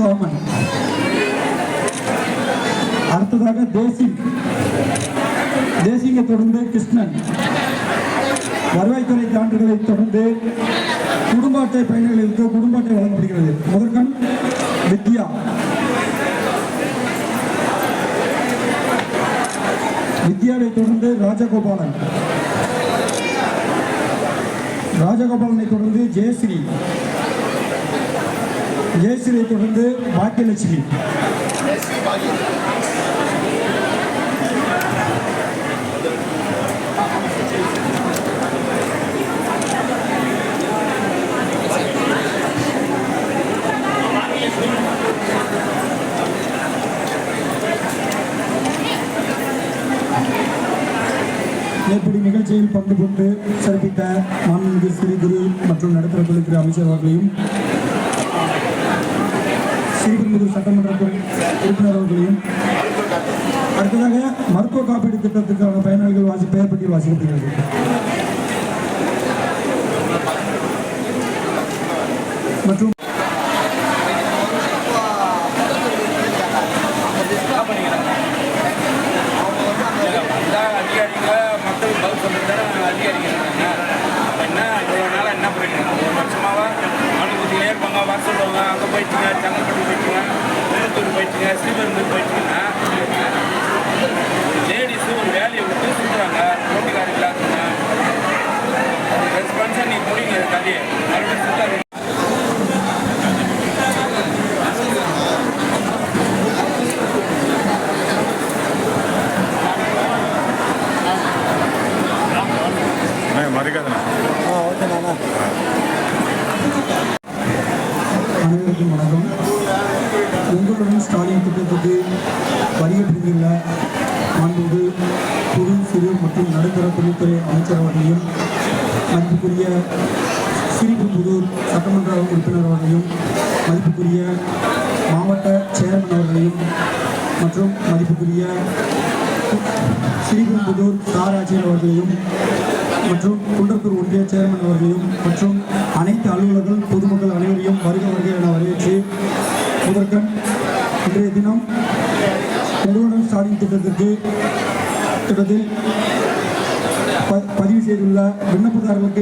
ராமன். அடுத்ததாக தேசிங்கை தொடர்ந்து கிருஷ்ணன். வருவாய்த்துறை சான்றுகளை தொடர்ந்து குடும்ப அட்டை பயணிகளுக்கு குடும்ப அட்டை வழங்கப்படுகிறது. முதற்கண் வித்யா. வித்யாவை தொடர்ந்து ராஜகோபாலன். ராஜகோபாலனை தொடர்ந்து ஜெயஸ்ரீ. ஜெயஸ்ரீயை தொடர்ந்து பாக்கியலட்சுமி. மேற்படி நிகழ்ச்சியில் பங்கு கொண்டு சிறப்பித்த மாண்புமிகு சிறு குறு மற்றும் நடுத்தர தொழில்துறை அமைச்சர் அவர்களையும் ஸ்ரீபெரும்புதூர் சட்டமன்ற உறுப்பினர் அவர்களையும் அடுத்ததாக மருத்துவ காப்பீடு திட்டத்துக்கான பயனாளிகள் பெயர் பட்டியல் வாசிக்கப்படுகிறது. மற்றும் சொல்லுவாங்க அங்கே போயிட்டுங்க, செங்கல்பட்டு போயிட்டுங்க, திருப்பத்தூர் போயிட்டுங்க, ஸ்ரீபெரும்புதூர் போயிட்டுங்கன்னா லேடிஸு ஒரு வேலையை விட்டு சுற்றுறாங்க. போட்டிக்காரர் இல்லாதுங்க ரெஸ்பான்ஸாக நீ முடிங்க கதையை மறுபடியும் சுற்றாரு. அனைவருக்கும் வணக்கம். உங்களுடன் ஸ்டாலின் திட்டத்துக்கு வரியப்பட்டுள்ள மாண்புமிகு குறு சிறு மற்றும் நடுத்தர தொழில்துறை அமைச்சர் அவர்களையும் மதிப்புக்குரிய ஸ்ரீபெரும்புதூர் சட்டமன்ற உறுப்பினர் அவர்களையும் மதிப்புக்குரிய மாவட்ட சேர்மன் அவர்களையும் மற்றும் மதிப்புக்குரிய ஸ்ரீபெரும்புதூர் சார் ஆட்சியர் அவர்களையும் மற்றும் குன்றத்தூர் ஒன்றிய சேர்மன் அவர்களையும் மற்றும் அனைத்து அலுவலர்கள் பொதுமக்கள் அனைவரையும் வருக என வரவேற்று முதற்கண் இன்றைய தினம் உங்களுடன் ஸ்டாலின் திட்டத்தில் பதிவு செய்துள்ள விண்ணப்பதாரர்களுக்கு